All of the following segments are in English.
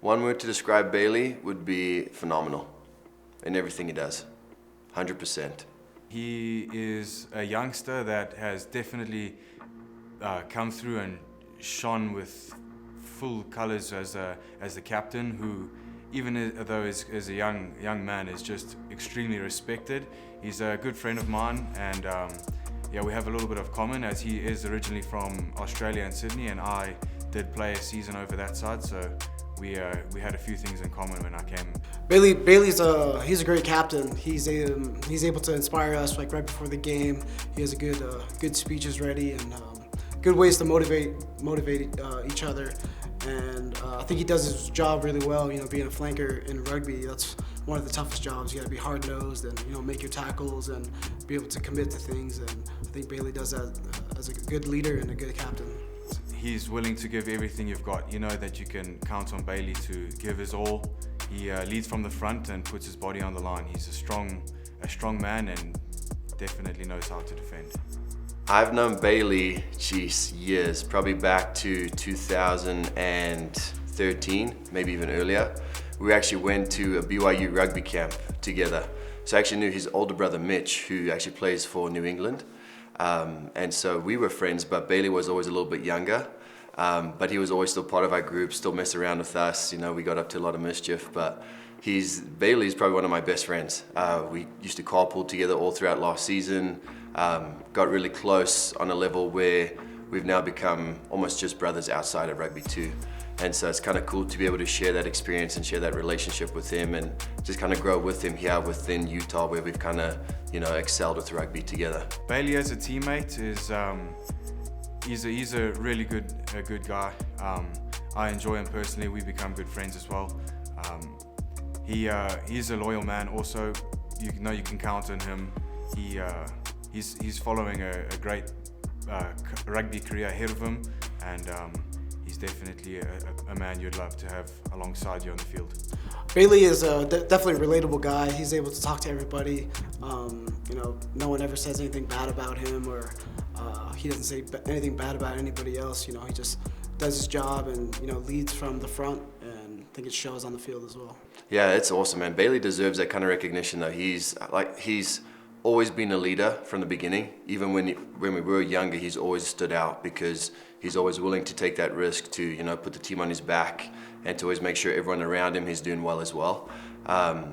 One word to describe Bailey would be phenomenal in everything he does, 100%. He is a youngster that has definitely come through and shone with full colours as the captain, who, even though is a young man, is just extremely respected. He's a good friend of mine, and yeah, we have a little bit of common, as he is originally from Australia and Sydney, and I did play a season over that side, so we had a few things in common when I came. Bailey's he's a great captain. He's able to inspire us like right before the game. He has a good speeches ready and good ways to motivate each other. And I think he does his job really well. You know, being a flanker in rugby, that's one of the toughest jobs. You got to be hard-nosed and, you know, make your tackles and be able to commit to things. And I think Bailey does that as a good leader and a good captain. He's willing to give everything you've got. You know that you can count on Bailey to give his all. He leads from the front and puts his body on the line. He's a strong man and definitely knows how to defend. I've known Bailey, years, probably back to 2013, maybe even earlier. We actually went to a BYU rugby camp together. So I actually knew his older brother Mitch, who actually plays for New England. And so we were friends, but Bailey was always a little bit younger. But he was always still part of our group, still messed around with us. You know, we got up to a lot of mischief, but Bailey's probably one of my best friends. We used to carpool together all throughout last season, got really close on a level where we've now become almost just brothers outside of rugby too. And so it's kind of cool to be able to share that experience and share that relationship with him and just kind of grow with him here within Utah, where we've kind of, you know, excelled with rugby together. Bailey as a teammate is, he's a really good guy. I enjoy him personally. We become good friends as well. He's a loyal man. Also, you know you can count on him. He's following a great rugby career ahead of him, and he's definitely a man you'd love to have alongside you on the field. Bailey is definitely a relatable guy. He's able to talk to everybody. You know, no one ever says anything bad about him, or he doesn't say anything bad about anybody else. You know, he just does his job and, you know, leads from the front, and I think it shows on the field as well. Yeah, it's awesome, man. Bailey deserves that kind of recognition, though. He's always been a leader from the beginning. Even when we were younger, he's always stood out because he's always willing to take that risk to, you know, put the team on his back and to always make sure everyone around him is doing well as well.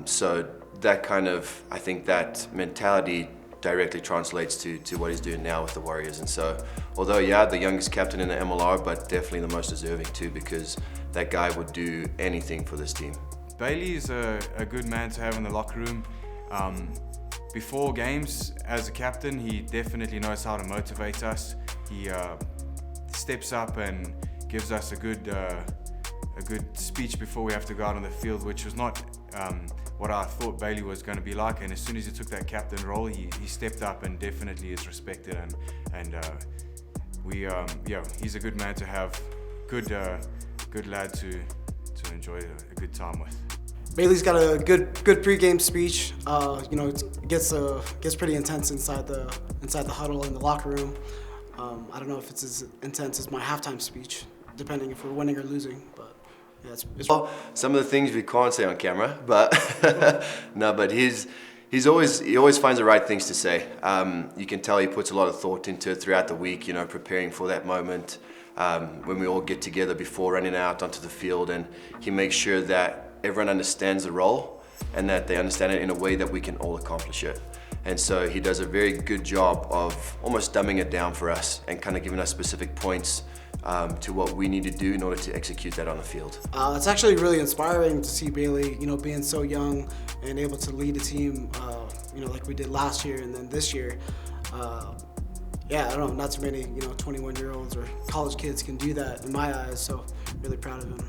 So that kind of, I think that mentality directly translates to what he's doing now with the Warriors. And so, although, yeah, the youngest captain in the MLR, but definitely the most deserving too, because that guy would do anything for this team. Bailey is a good man to have in the locker room. Before games, as a captain, he definitely knows how to motivate us. He steps up and gives us a good speech before we have to go out on the field, which was not what I thought Bailey was going to be like. And as soon as he took that captain role, he stepped up and definitely is respected. And he's a good man to have, good lad to enjoy a good time with. Bailey's got a good pre-game speech. You know, it gets pretty intense inside the huddle in the locker room. I don't know if it's as intense as my halftime speech, depending if we're winning or losing. But yeah, it's well, some of the things we can't say on camera, but no, but he always finds the right things to say. You can tell he puts a lot of thought into it throughout the week. You know, preparing for that moment when we all get together before running out onto the field, and he makes sure that everyone understands the role and that they understand it in a way that we can all accomplish it. And so he does a very good job of almost dumbing it down for us and kind of giving us specific points to what we need to do in order to execute that on the field. It's actually really inspiring to see Bailey, you know, being so young and able to lead a team, you know, like we did last year and then this year. Yeah, I don't know, not too many, you know, 21-year-olds or college kids can do that in my eyes, so really proud of him.